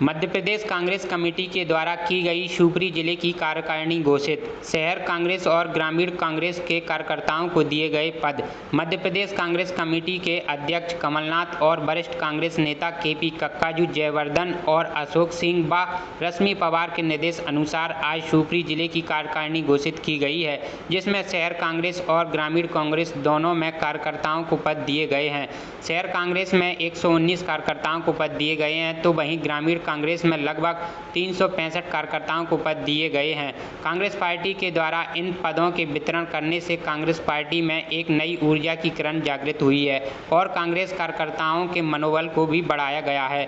Madhya Pradesh Congress committee के द्वारा की गई शिवपुरी जिले की कार्यकारिणी घोषित। शहर कांग्रेस और ग्रामीण कांग्रेस के कार्यकर्ताओं को दिए गए पद। मध्य प्रदेश कांग्रेस कमेटी के अध्यक्ष कमलनाथ और वरिष्ठ कांग्रेस नेता केपी कक्काजू, जयवर्धन और अशोक सिंह व रश्मि पवार के निर्देश अनुसार आज शिवपुरी जिले की कार्यकारिणी घोषित की गई है, जिसमें शहर कांग्रेस और ग्रामीण कांग्रेस दोनों में कार्यकर्ताओं को पद दिए गए हैं। शहर कांग्रेस में 119 कार्यकर्ताओं को पद दिए गए हैं, तो वहीं ग्रामीण कांग्रेस में लगभग 365 कार्यकर्ताओं को पद दिए गए हैं। कांग्रेस पार्टी के द्वारा इन पदों के वितरण करने से कांग्रेस पार्टी में एक नई ऊर्जा की किरण जागृत हुई है और कांग्रेस कार्यकर्ताओं के मनोबल को भी बढ़ाया गया है।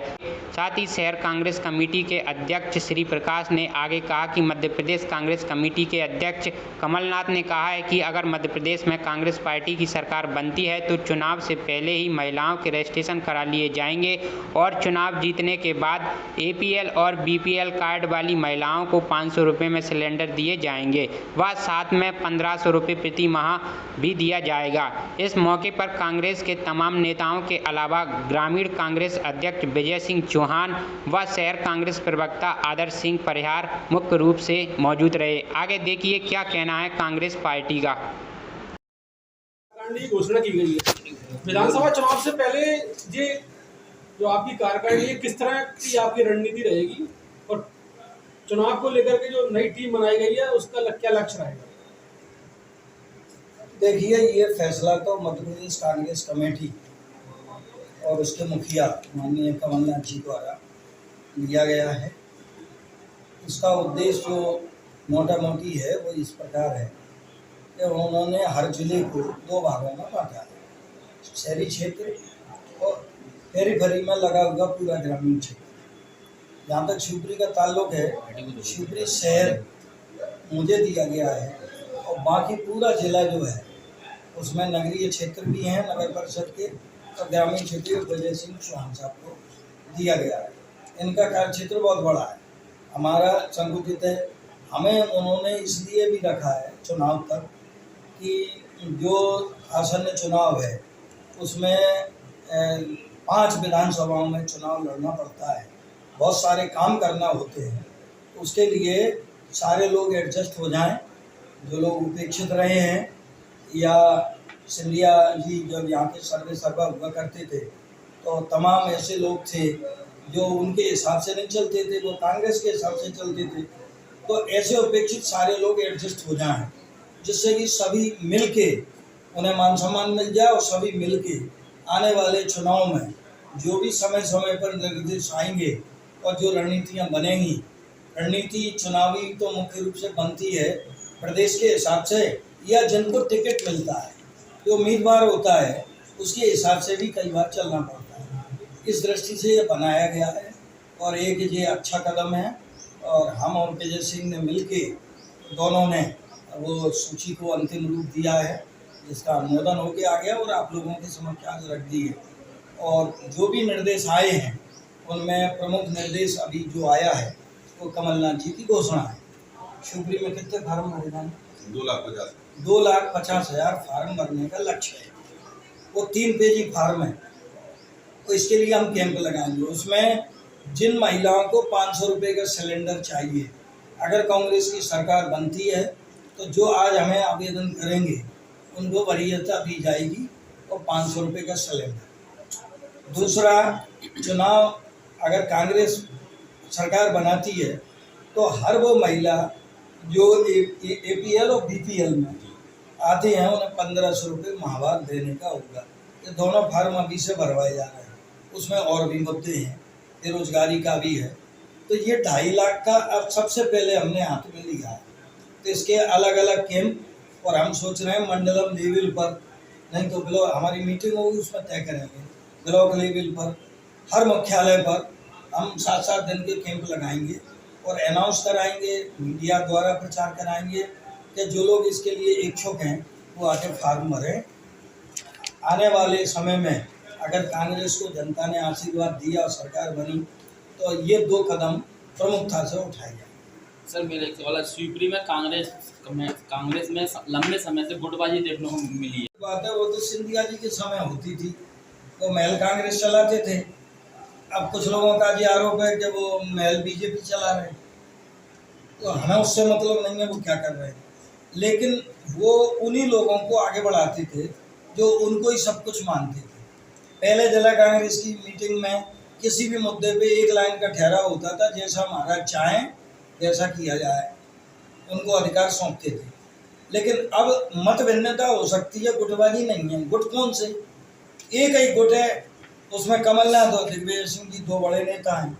साथ ही शहर कांग्रेस कमेटी के अध्यक्ष श्री प्रकाश ने आगे कहा कि मध्य प्रदेश कांग्रेस कमेटी के अध्यक्ष कमलनाथ ने कहा है कि अगर मध्य प्रदेश में कांग्रेस पार्टी की सरकार बनती है तो चुनाव से पहले ही महिलाओं के रजिस्ट्रेशन करा लिए जाएंगे और चुनाव जीतने के बाद APL और BPL कार्ड वाली महिलाओं को 500 रुपये में सिलेंडर दिए जाएंगे व साथ में 1500 रुपये प्रति माह भी दिया जाएगा। इस मौके पर कांग्रेस के तमाम नेताओं के अलावा ग्रामीण कांग्रेस अध्यक्ष विजय सिंह चौहान व शहर कांग्रेस प्रवक्ता आदर्श सिंह परिहार मुख्य रूप से मौजूद रहे। आगे देखिए क्या कहना है कांग्रेस पार्टी का। घोषणा की गई है विधानसभा चुनाव से पहले, ये जो आपकी कार्यकारिणी है किस तरह की आपकी रणनीति रहेगी और चुनाव को लेकर के जो नई टीम बनाई गई है उसका क्या लक्ष्य रहेगा? देखिए, ये फैसला तो मध्य प्रदेश कांग्रेस कमेटी और उसके मुखिया माननीय कमलनाथ जी द्वारा लिया गया है। इसका उद्देश्य जो मोटा मोटी है वो इस प्रकार है कि उन्होंने हर जिले को 2 भागों में बांटा है, शहरी क्षेत्र और पेरीफेरी में लगा हुआ पूरा ग्रामीण क्षेत्र। जहाँ तक शिवपुरी का ताल्लुक है, शिवपुरी शहर मुझे दिया गया है और बाकी पूरा जिला जो है उसमें नगरीय क्षेत्र भी हैं नगर परिषद के और ग्रामीण क्षेत्र विजय सिंह चौहान साहब को दिया गया है। इनका कार्य क्षेत्र बहुत बड़ा है, हमारा संकुचित है। हमें उन्होंने इसलिए भी रखा है चुनाव तक कि जो आसन्न चुनाव है उसमें 5 विधानसभाओं में चुनाव लड़ना पड़ता है, बहुत सारे काम करना होते हैं। उसके लिए सारे लोग एडजस्ट हो जाएं, जो लोग उपेक्षित रहे हैं या सिंधिया जी जब यहाँ के सर्वे सर्वा हुआ करते थे तो तमाम ऐसे लोग थे जो उनके हिसाब से नहीं चलते थे, वो कांग्रेस के हिसाब से चलते थे। तो ऐसे उपेक्षित सारे लोग एडजस्ट हो जाएं, जिससे कि सभी मिलके उन्हें मान सम्मान मिल जाए और सभी मिलके आने वाले चुनाव में जो भी समय समय पर निर्देश आएंगे और जो रणनीतियाँ बनेंगी, रणनीति चुनावी तो मुख्य रूप से बनती है प्रदेश के हिसाब से या जिनको टिकट मिलता है, जो उम्मीदवार होता है उसके हिसाब से भी कई बार चलना पड़ता है। इस दृष्टि से ये बनाया गया है और एक ये अच्छा कदम है और हम और विजय सिंह ने मिलके दोनों ने वो सूची को अंतिम रूप दिया है, जिसका अनुमोदन हो गया आ गया और आप लोगों के समक्ष आज रख दी है। और जो भी निर्देश आए हैं उनमें प्रमुख निर्देश अभी जो आया है वो कमलनाथ जी की घोषणा है। शिवपुरी में कितने फार्म भरे जाएंगे? 2,50,000 फार्म भरने का लक्ष्य है। वो 3 पेजी फार्म है, तो इसके लिए हम कैंप लगाएंगे। उसमें जिन महिलाओं को 500 रुपये का सिलेंडर चाहिए, अगर कांग्रेस की सरकार बनती है तो जो आज हमें आवेदन करेंगे उनको वरीयता दी जाएगी और 500 रुपये का सिलेंडर। दूसरा, चुनाव अगर कांग्रेस सरकार बनाती है तो हर वो महिला जो APL और BPL में आते हैं उन्हें 1500 रुपये माहवार देने का होगा। ये दोनों फार्म अभी से भरवाए जा रहे हैं। उसमें और भी मुद्दे हैं, बेरोजगारी का भी है। तो ये 2.5 लाख का अब सबसे पहले हमने हाथ में लिया है। तो इसके अलग अलग कैंप और हम सोच रहे हैं मंडलम लेवल पर, नहीं तो ब्लॉक हमारी मीटिंग होगी उसमें तय करेंगे, ब्लॉक लेवल पर हर मुख्यालय पर हम 7-7 दिन के कैंप लगाएंगे और अनाउंस कराएंगे, मीडिया द्वारा प्रचार कराएंगे कि जो लोग इसके लिए इच्छुक हैं वो आके फार्म भरें। आने वाले समय में अगर कांग्रेस को जनता ने आशीर्वाद दिया और सरकार बनी तो ये 2 कदम प्रमुखता से उठाए जाए। सर, मेरे सवाल, शिवपुरी में कांग्रेस में लंबे समय से गुटबाजी देखने को मिली है। बात है वो तो सिंधिया जी के समय होती थी, वो महल कांग्रेस चलाते थे। अब कुछ लोगों का ये आरोप है कि वो महल बीजेपी चला रहे हैं, तो हमें उससे मतलब नहीं है वो क्या कर रहे हैं, लेकिन वो उन्हीं लोगों को आगे बढ़ाते थे जो उनको ही सब कुछ मानते थे। पहले जिला कांग्रेस की मीटिंग में किसी भी मुद्दे पे एक लाइन का ठहराव होता था, जैसा महाराज चाहें वैसा किया जाए, उनको अधिकार सौंपते थे। लेकिन अब मत भिन्नता हो सकती है, गुटबाजी नहीं है। गुट कौन से? एक ही गुट है, उसमें कमलनाथ और दिग्विजय सिंह जी दो बड़े नेता हैं,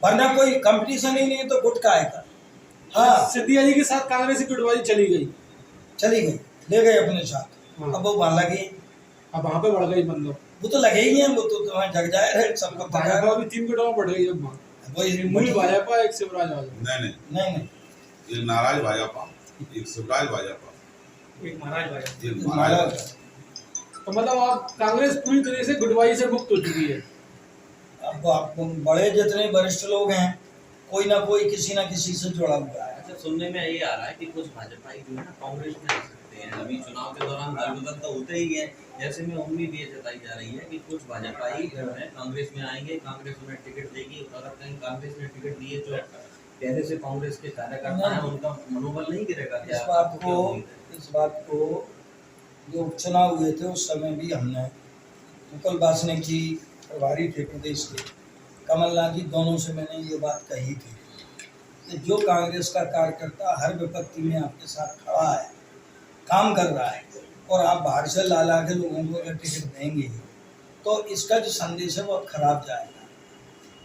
वरना कोई कंपटीशन ही नहीं है, तो गुट काहे का? हाँ, सिंधिया जी के साथ कांग्रेस की गुटबाजी चली गई, ले गए अपने साथ। हाँ। अब वो वहाँ लगे, अब वहाँ पे बढ़ गई, मतलब वो तो लगे ही हैं, वो तो तुम्हें जग जाए रहे सबको पता भाजपा है। अभी 3 गुटों में बढ़ गई है वहाँ। वही मूल भाजपा, एक शिवराज भाजपा। नहीं, एक नाराज भाजपा, एक शिवराज भाजपा, एक महाराज भाजपा। एक महाराज। तो मतलब आप कांग्रेस पूरी तरह से गुटबाजी से मुक्त हो चुकी है। अब आप बड़े जितने वरिष्ठ लोग हैं, कोई ना कोई किसी ना किसी से जुड़ा हुआ है। अच्छा, सुनने में ये आ रहा है कि कुछ भाजपाई जो है ना कांग्रेस में आ सकते हैं। अभी चुनाव के दौरान दल बदल तो होते ही है, जैसे में उम्मीद ये जताई जा रही है कि कुछ भाजपाई जो है कांग्रेस में आएंगे, कांग्रेस उन्हें टिकट देगी। अगर कहीं कांग्रेस ने टिकट दिए तो पहले से कांग्रेस के कार्यकर्ता हैं, उनका मनोबल नहीं गिरेगा क्या? इस बात को जो उपचुनाव हुए थे उस समय भी हमने, मुकुल वासनिक जी प्रभारी थे प्रदेश के, कमलनाथ जी, दोनों से मैंने ये बात कही थी कि जो कांग्रेस का कार्यकर्ता हर विपत्ति में आपके साथ खड़ा है, काम कर रहा है, और आप बाहर से ला ला के लोगों को अगर टिकट देंगे तो इसका जो संदेश है बहुत खराब जाएगा।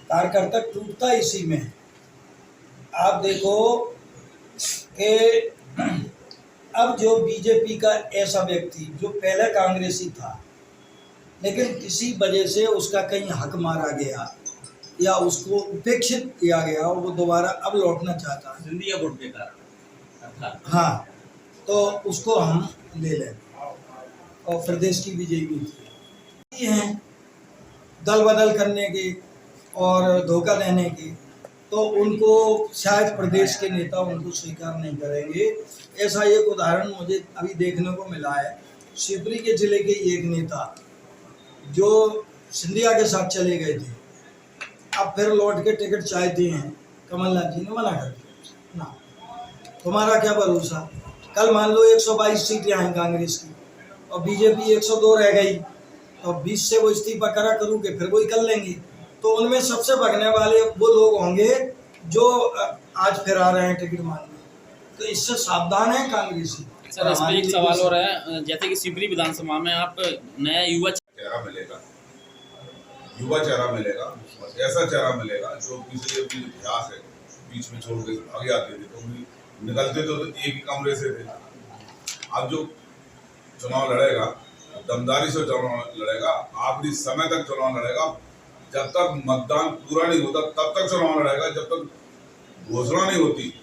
कार्यकर्ता टूटता इसी में है। आप देखो कि अब जो बीजेपी का ऐसा व्यक्ति जो पहले कांग्रेसी था, लेकिन किसी वजह से उसका कहीं हक मारा गया या उसको उपेक्षित किया गया और वो दोबारा अब लौटना चाहता है, सिंधिया गुट के कारण। हाँ, तो उसको हम ले लें। और प्रदेश की बीजेपी ये हैं दल बदल करने के और धोखा देने के, तो उनको शायद प्रदेश के नेता उनको स्वीकार नहीं करेंगे। ऐसा एक उदाहरण मुझे अभी देखने को मिला है। शिवपुरी के जिले के एक नेता जो सिंधिया के साथ चले गए थे, अब फिर लौट के टिकट चाहते हैं, कमलनाथ जी ने मना कर दिया। ना, तुम्हारा क्या भरोसा? कल मान लो 122 सीटें आई कांग्रेस की और बीजेपी 102 रह गई, तो 20 से वो इस्तीफा करा करूँ कि फिर वही कर लेंगे, तो उनमें सबसे भगने वाले वो लोग होंगे जो आज फिर आ रहे हैं टिकट मांगने। तो इससे सावधान है कांग्रेसी। सर, इस पर एक सवाल हो रहा है, जैसे कि शिवपुरी विधानसभा में आप नया युवा चेहरा मिलेगा, युवा चेहरा मिलेगा, और ऐसा चेहरा मिलेगा जो पिछले भी इतिहास है बीच में छोड़ के भाग जाते थे, तो भी निकलते तो एक ही कमरे से थे। अब जो चुनाव लड़ेगा दमदारी से चुनाव लड़ेगा, आखिरी समय तक चुनाव लड़ेगा, जब तक मतदान पूरा नहीं होता तब तक चुनाव लड़ेगा, जब तक घोषणा नहीं होती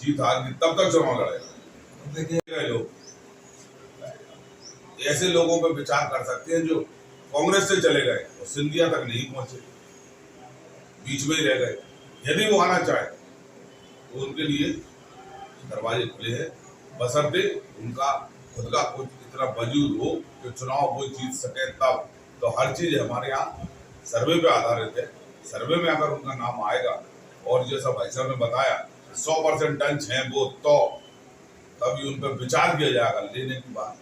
जीत हार की तब तक चुनाव लड़ेगा। लोग ऐसे लोगों पर विचार कर सकते हैं जो कांग्रेस से चले गए और सिंधिया तक नहीं पहुंचे, बीच में ही रह गए। यदि वो आना चाहे तो उनके लिए दरवाजे खुले हैं, बशर्ते उनका खुद का कुछ इतना वजूद हो कि चुनाव वो जीत सके तब। तो हर चीज हमारे यहाँ सर्वे पे आधारित है। सर्वे में अगर उनका नाम आएगा और जैसा भाई साहब ने बताया 100% टंच है वो, तो तभी उन पर विचार किया जाएगा, लेने की बात